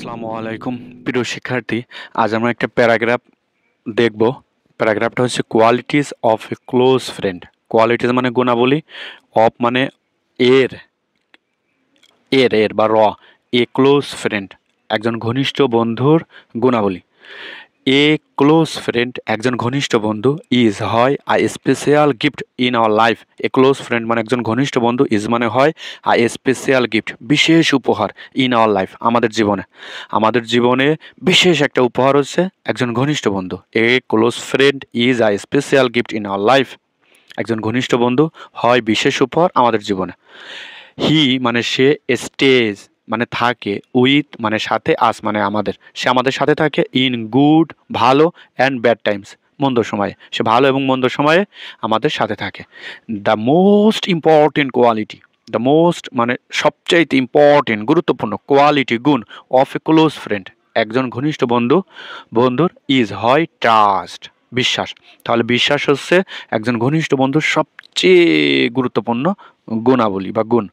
আসসালামু আলাইকুম প্রিয় শিক্ষার্থী। আজ আমরা একটা প্যারাগ্রাফ দেখব। প্যারাগ্রাফটা হচ্ছে qualities of A close friend. Qualities মানে গুণাবলী, অফ মানে এর এর এর বা এ ক্লোজ ফ্রেন্ড একজন ঘনিষ্ঠ বন্ধুর গুণাবলী। এ ক্লোজ ফ্রেন্ড একজন ঘনিষ্ঠ বন্ধু ইজ হয় আ special gift in our life. A close friend মানে একজন ঘনিষ্ঠ বন্ধু, ইজ মানে হয় আ স্পেশাল গিফট বিশেষ উপহার, ইন আওয়ার লাইফ আমাদের জীবনে বিশেষ একটা উপহার হচ্ছে একজন ঘনিষ্ঠ বন্ধু। A close friend is a special gift in our life. একজন ঘনিষ্ঠ বন্ধু হয় বিশেষ উপহার আমাদের জীবনে। হি মানে সে, স্টেজ মানে থাকে, উইথ মানে সাথে, আস মানে আমাদের, সে আমাদের সাথে থাকে, ইন গুড ভালো, অ্যান্ড ব্যাড টাইমস মন্দ সময়ে, সে ভালো এবং মন্দ সময়ে আমাদের সাথে থাকে। The most important quality, the most মানে সবচাইতে ইম্পর্টেন্ট গুরুত্বপূর্ণ কোয়ালিটি গুণ অফ এ ক্লোজ ফ্রেন্ড একজন ঘনিষ্ঠ বন্ধুর ইজ হয় ট্রাস্ট বিশ্বাস। তাহলে বিশ্বাস হচ্ছে একজন ঘনিষ্ঠ বন্ধুর সবচেয়ে গুরুত্বপূর্ণ গুণাবলী বা গুণ।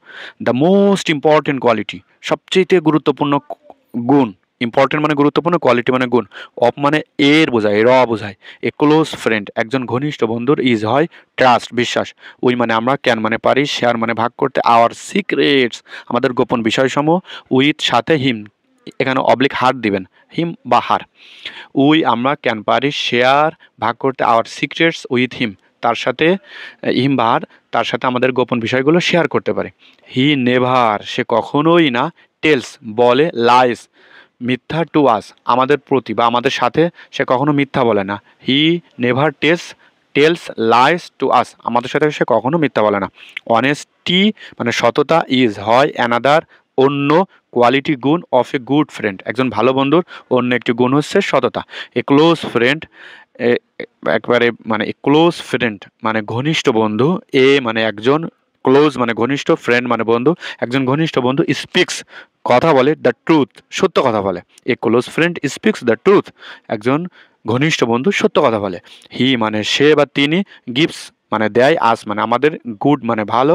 দ্য মোস্ট ইম্পর্টেন্ট কোয়ালিটি সবচেয়ে গুরুত্বপূর্ণ গুণ, ইম্পর্টেন্ট মানে গুরুত্বপূর্ণ, কোয়ালিটি মানে গুণ, অফ মানে এর বোঝায়, বোঝায়। এ ক্লোজ ফ্রেন্ড একজন ঘনিষ্ঠ বন্ধুর ইজ হয় ট্রাস্ট বিশ্বাস, উই মানে আমরা, ক্যান মানে পারি, শেয়ার মানে ভাগ করতে, আওয়ার সিক্রেটস আমাদের গোপন বিষয়সমূহ, উইথ সাথে, হিম এখানে অবলিক হার দিবেন, হিম বা হার। উই আমরা ক্যান পারি শেয়ার ভাগ করতে, আওয়ার সিক্রেটস উইথ হিম তার সাথে, হিম বা হার তার সাথে আমাদের গোপন বিষয়গুলো শেয়ার করতে পারে। হি নেভার সে কখনোই না, টেলস বলে, লাইস মিথ্যা, টু আস আমাদের প্রতি বা আমাদের সাথে সে কখনো মিথ্যা বলে না। He never tales lines to us আমাদের সাথে সে কখনো মিথ্যা বলে না। অনেস্টি মানে সততা, ইজ হয় অ্যানাদার অন্য কোয়ালিটি গুণ অফ এ গুড ফ্রেন্ড একজন ভালো বন্ধুর অন্য একটি গুণ হচ্ছে সততা। এ ক্লোজ ফ্রেন্ড একবারে মানে ক্লোজ ফ্রেন্ড মানে ঘনিষ্ঠ বন্ধু, এ মানে একজন, ক্লোজ মানে ঘনিষ্ঠ, ফ্রেন্ড মানে বন্ধু, একজন ঘনিষ্ঠ বন্ধু স্পিক্স কথা বলে, দ্য ট্রুথ সত্য কথা বলে। A close friend speaks the truth একজন ঘনিষ্ঠ বন্ধু সত্য কথা বলে। হি মানে সে বা তিনি, গিভস মানে দেয়, আস মানে আমাদের, গুড মানে ভালো,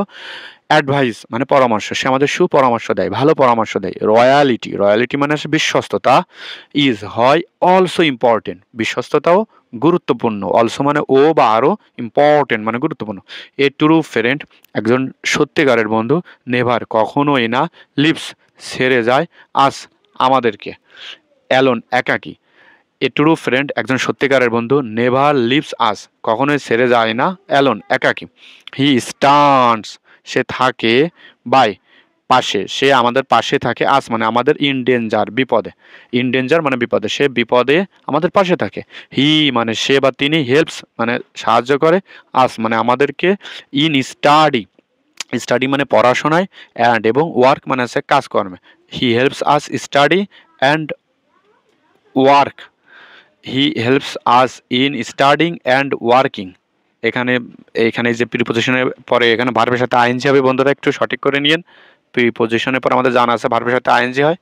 অ্যাডভাইস মানে পরামর্শ, সে আমাদের সুপরামর্শ দেয়, ভালো পরামর্শ দেয়। রয়্যালিটি মানে হচ্ছে বিশ্বস্ততা, ইজ হয় অলসো ইম্পর্টেন্ট বিশ্বস্ততাও গুরুত্বপূর্ণ, অলসো মানে ও বা আরও, ইম্পর্টেন্ট মানে গুরুত্বপূর্ণ। এ ট্রু ফ্রেন্ড একজন সত্যিকারের বন্ধু, নেভার কখনোই না, লিভস ছেড়ে যায়, আস আমাদেরকে, অ্যালোন একাকী। এ ট্রু ফ্রেন্ড একজন সত্যিকারের বন্ধু, নেভার লিভস আস কখনোই ছেড়ে যায় না, অ্যালোন একাকী। হি স্ট্যান্ডস সে থাকে, বাই পাশে, সে আমাদের পাশে থাকে, আস মানে আমাদের, ইন ডেঞ্জার বিপদে, ইন ডেঞ্জার মানে বিপদে, সে বিপদে আমাদের পাশে থাকে। হি মানে সে বা তিনি, হেল্পস মানে সাহায্য করে, আস মানে আমাদেরকে, ইন স্টাডি মানে পড়াশোনায়, অ্যান্ড এবং ওয়ার্ক মানে হচ্ছে কাজকর্মে। He helps us study and work, he helps us in studying and working. এখানে এখানে যে প্রিপোজিশনের পরে এখানে ভার্বের সাথে আইএনজি হবে, বন্ধুরা একটু সঠিক করে নিন। প্রিপোজিশনের পর আমাদের জানা আছে ভার্বের সাথে আইএনজি হয়,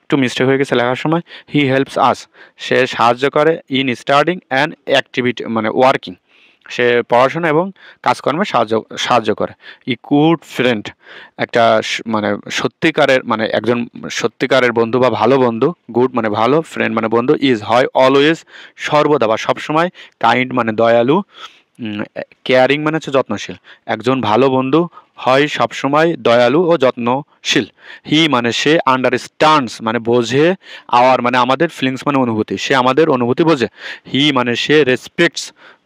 একটু মিস্টেক হয়ে গেছে লেখার সময়। হি হেল্পস আস সে সাহায্য করে, ইন স্টাডিং অ্যান্ড অ্যাক্টিভিটি মানে ওয়ার্কিং সে পড়াশোনা এবং কাজকর্মে সাহায্য করে। ই গুড ফ্রেন্ড একটা মানে সত্যিকারের মানে একজন সত্যিকারের বন্ধু বা ভালো বন্ধু, গুড মানে ভালো, ফ্রেন্ড মানে বন্ধু, ইজ হয় অলওয়েজ সর্বদা বা সবসময়, কাইন্ড মানে দয়ালু, কেয়ারিং মানে হচ্ছে যত্নশীল। একজন ভালো বন্ধু হয় সবসময় দয়ালু ও যত্নশীল। হি মানে সে, আন্ডারস্ট্যান্ডস মানে বোঝে, আওয়ার মানে আমাদের, ফিলিংস মানে অনুভূতি, সে আমাদের অনুভূতি বোঝে। হি মানে সে, রেসপেক্টস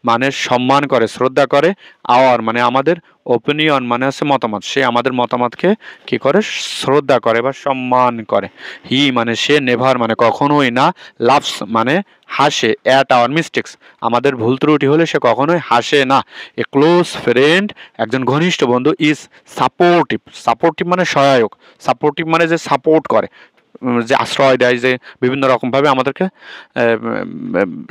মানে সম্মান করে, শ্রদ্ধা করে, আওয়ার মানে আমাদের, ওপিনিয়ন মানে হচ্ছে মতামত, সে আমাদের মতামতকে কী করে, শ্রদ্ধা করে বা সম্মান করে। হি মানে সে, নেভার মানে কখনোই না, লাভস মানে হাসে, অ্যাট আওয়ার মিস্টেক্স আমাদের ভুল ত্রুটি হলে সে কখনোই হাসে না। এ ক্লোজ ফ্রেন্ড একজন ঘনিষ্ঠ বন্ধু, ইজ সাপোর্টিভ মানে সহায়ক, সাপোর্টিভ মানে যে সাপোর্ট করে, যে আশ্রয় দেয়, যে বিভিন্ন রকমভাবে আমাদেরকে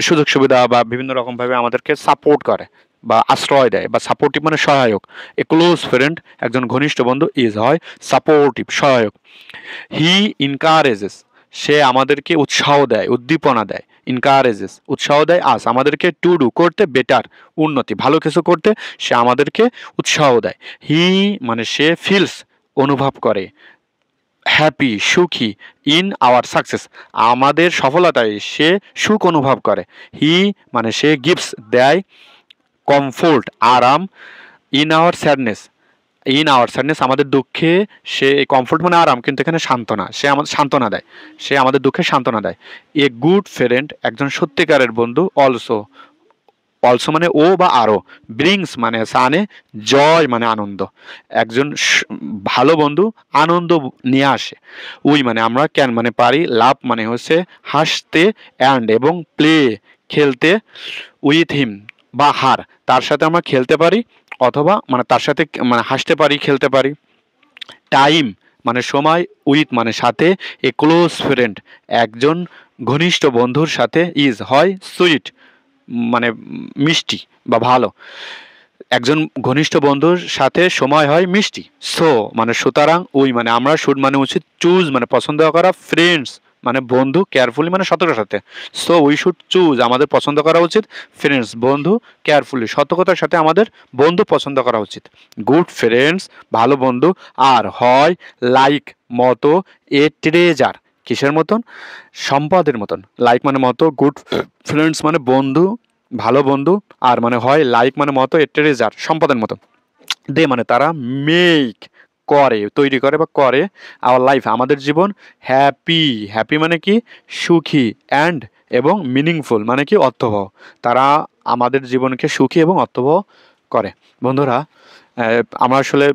সুযোগ সুবিধা বা বিভিন্ন রকমভাবে আমাদেরকে সাপোর্ট করে বা আশ্রয় দেয়, বা সাপোর্টিভ মানে সহায়ক। এ ক্লোজ ফ্রেন্ড একজন ঘনিষ্ঠ বন্ধু, ইজ হয় সাপোর্টিভ সহায়ক। হি ইনকারেজেস সে আমাদেরকে উৎসাহ দেয়, উদ্দীপনা দেয়, ইনকারেজেস উৎসাহ দেয়, আস আমাদেরকে, টু ডু করতে, বেটার উন্নতি ভালো কিছু করতে সে আমাদেরকে উৎসাহ দেয়। হি মানে সে, ফিলস অনুভব করে, হ্যাপি সুখী ইন আওয়ার সাকসেস, আমাদের সফলতায় সে সুখ অনুভব করে। হি মানে সে গিভস দেয়, কমফোর্ট আরাম, ইন আওয়ার স্যাডনেস আমাদের দুঃখে সে, কমফোর্ট মানে আরাম কিন্তু এখানে সান্ত্বনা, সে আমাদের সান্ত্বনা দেয়, সে আমাদের দুঃখে সান্ত্বনা দেয়। এ গুড ফ্রেন্ড একজন সত্যিকারের বন্ধু, অলসো অলসো মানে ও বা আরও, ব্রিংস মানে সানে, জয় মানে আনন্দ, একজন ভালো বন্ধু আনন্দ নিয়ে আসে। উই মানে আমরা, ক্যান মানে পারি, লাভ মানে হচ্ছে হাসতে, অ্যান্ড এবং প্লে খেলতে, উইথ হিম বা হার তার সাথে আমরা খেলতে পারি, অথবা মানে তার সাথে মানে হাসতে পারি, খেলতে পারি। টাইম মানে সময়, উইথ মানে সাথে, এ ক্লোজ ফ্রেন্ড একজন ঘনিষ্ঠ বন্ধুর সাথে, ইজ হয় সুইট মানে মিষ্টি বা ভালো, একজন ঘনিষ্ঠ বন্ধুর সাথে সময় হয় মিষ্টি। সো মানে সুতরাং, উই মানে আমরা, শুড মানে উচিত, চুজ মানে পছন্দ করা, ফ্রেন্ডস মানে বন্ধু, কেয়ারফুলি মানে সতর্কতার সাথে। সো উই শুড চুজ আমাদের পছন্দ করা উচিত, ফ্রেন্ডস বন্ধু, কেয়ারফুলি সতর্কতার সাথে আমাদের বন্ধু পছন্দ করা উচিত। গুড ফ্রেন্ডস ভালো বন্ধু, আর হয় লাইক মতো, এ ট্রেজার কিসের মতন, সম্পদের মতন। লাইক মানে মতো, গুড ফ্রেন্ডস মানে বন্ধু, ভালো বন্ধু, আর মানে হয় লাইক মানে মতো, এ ট্রেজার সম্পদের মতো। দে মানে তারা, মেক করে তৈরি করে বা করে, আওয়ার লাইফ আমাদের জীবন, হ্যাপি হ্যাপি মানে কি সুখী, অ্যান্ড এবং মিনিংফুল মানে কি অর্থবহ, তারা আমাদের জীবনকে সুখী এবং অর্থবহ করে। বন্ধুরা, আমরা আসলে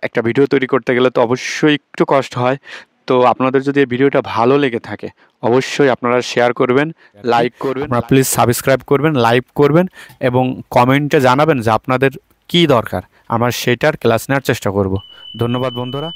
একটা ভিডিও তৈরি করতে গেলে তো অবশ্যই একটু কষ্ট হয়। তো আপনাদের যদি এই ভিডিওটা ভালো লেগে থাকে অবশ্যই আপনারা শেয়ার করবেন, লাইক করবেন, আপনারা প্লিজ সাবস্ক্রাইব করবেন, লাইক করবেন এবং কমেন্টে জানাবেন যে আপনাদের কী দরকার, আমরা সেটার ক্লাস নেওয়ার চেষ্টা করব। ধন্যবাদ বন্ধুরা।